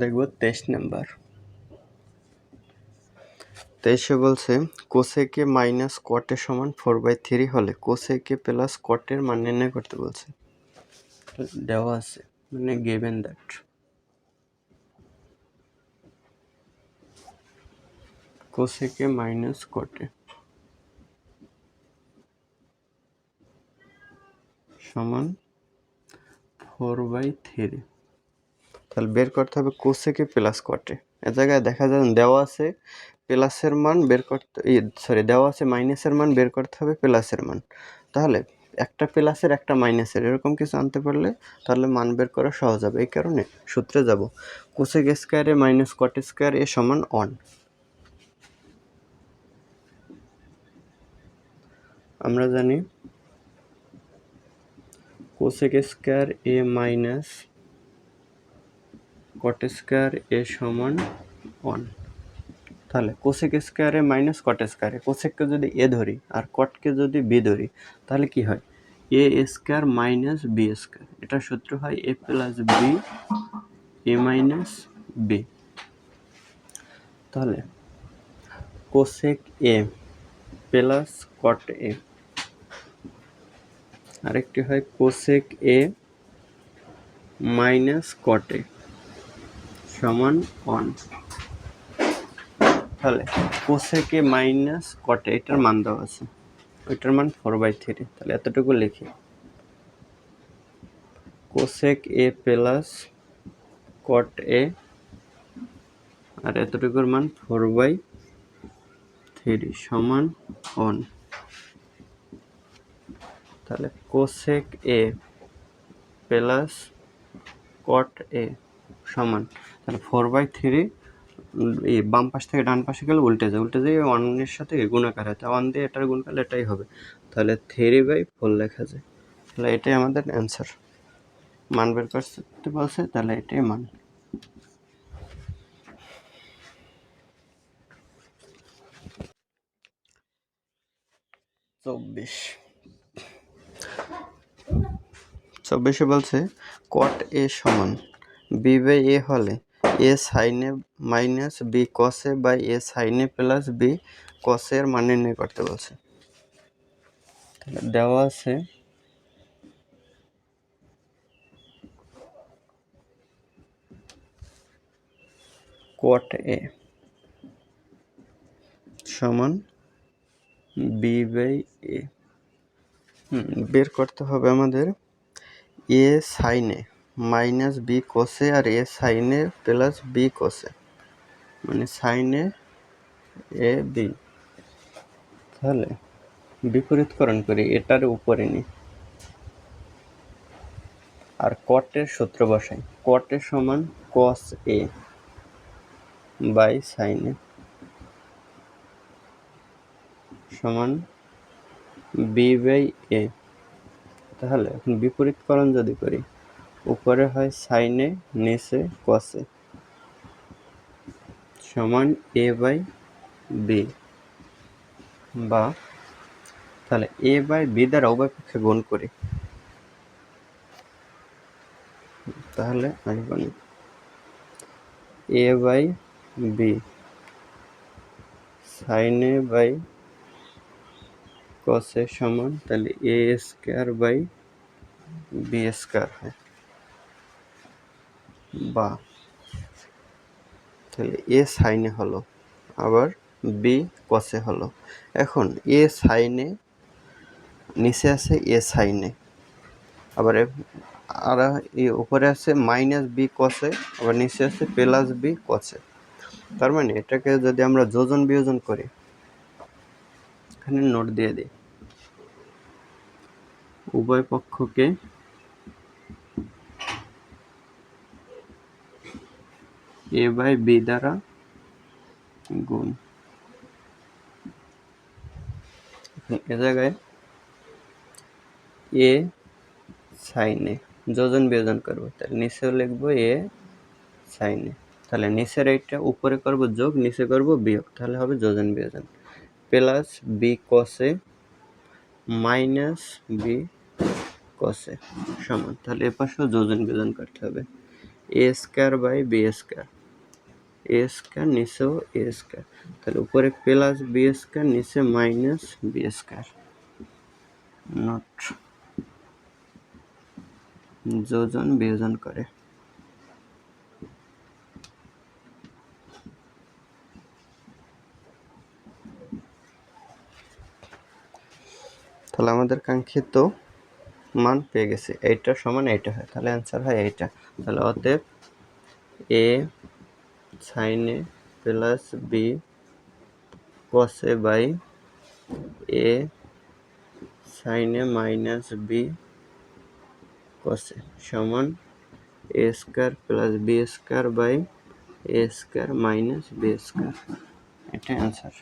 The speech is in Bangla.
দেখব 23 নাম্বার। 23 বলছে কোসেকে মাইনাস কটে সমান 4/3 হলে কোসেকে প্লাস কটের মান নির্ণয় করতে বলছে। দেওয়া আছে মানে গিভেন দ্যাট কোসেকে মাইনাস কটে সমান 4/3। তাহলে বের করতে হবে কোসেকে প্লাস কটে। এ জায়গায় দেখা যায় দেওয়া আছে প্লাসের মান বের করতে দেওয়া আছে মাইনাসের মান বের করতে হবে প্লাসের মান। তাহলে একটা প্লাসের একটা মাইনাসের এরকম কিছু আনতে পারলে তাহলে মান বের করা সহজ হবে। এই কারণে সূত্রে যাব কোসেক স্কয়ার এ মাইনাস কট স্কয়ার এ সমান 1। আমরা জানি কোসেক স্কয়ার এ মাইনাস কট স্কয়ার এ সমান 1। তাহলে কোসেক স্কয়ারে মাইনাস কট স্কয়ারে কোসেককে যদি এ ধরি আর কটকে যদি বি ধরি তাহলে কি হয় এ স্কয়ার মাইনাস বি স্কয়ার। এটা সূত্র হয় এ plus B A minus B. তাহলে কোসেক এ প্লাস কট এ, আরেকটি হয় কোসেক এ মাইনাস কট এ সমান 1। তাহলে কোসেক এ মাইনাস কট এ এটার মান দেওয়া আছে, ওইটার মান 4/3। তাহলে এতটুকু লিখি কোসেক এ প্লাস কট এ আর এতটুকুর মান 4/3 সমান 1। তাহলে কোসেক এ প্লাস কট এ সমান, তাহলে 4/3 এই বাম পাশ থেকে ডান পাশে গেলে উল্টে যায় 1 এর সাথে গুণাকার হয়, 1 দিয়ে এটার গুণ করলে এটাই হবে। তাহলে 3/4 লেখা যায়। তাহলে এটাই আমাদের অ্যান্সার। মান বের করতে বলছে, তাহলে এটাই মান। চব্বিশে বলছে কট এ সমান b/a হলে a sin a minus b cos a by a sin a plus b cos a এর মান নির্ণয় করতে বলছে। দেওয়া আছে কট এ সমান b/a। বের করতে হবে আমাদের a sin a minus b cos a আর a sin a plus b cos a মানে sin a b। তাহলে বিপরীতকরণ করি, এটার উপরে নি আর কটের সূত্র বসাই। কট এ সমান cos a by sin a সমান b/a। তাহলে এখন বিপরীতকরণ যদি করি, উপরে হয় sin a নিচে cos a সমান a/b, বা তাহলে a/b দ্বারা উভয় পক্ষে গুণ করি, তাহলে আসবে a/b sin a by cos a সমান তাহলে a square by b square হয়, বা তাহলে a sin a হলো আবার b cos a হলো। এখন a sin a নিচে আছে a sin a, আবার আর উপরে আছে মাইনাস b cos a, আবার নিচে আছে প্লাস b cos a। তার মানে এটাকে যদি আমরা যোজন বিয়োজন করি, এখানে নোট দিয়ে দিই, উভয় পক্ষকে a/b দ্বারা গুণ। এ জায়গায় a sin a যোজন বিয়োজন করবো, তাহলে নিচেও লিখবো a sin a। তাহলে নিচের এইটা উপরে করব যোগ, নিচে করব বিয়োগ, তাহলে হবে যোজন বিয়োজন। Plus b cos a minus b cos a সমান, তাহলে এ পাশেও যোজন বিয়োজন করতে হবে। A square by b square, a square নিচেও এ স্কোয়ার, তাহলে উপরে প্লাস বি স্কোয়ার নিচে মাইনাস বি স্কোয়ার, নট যোজন বিয়োজন করে। তাহলে আমাদের কাঙ্ক্ষিত মান পেয়ে গেছে, এইটা সমান এইটা হয়, তাহলে অ্যান্সার হয় এইটা। তাহলে অতএব a sine a plus b cos a by a sine a minus b cos a সমান a square plus b square by a square minus b square, এটা অ্যান্সার।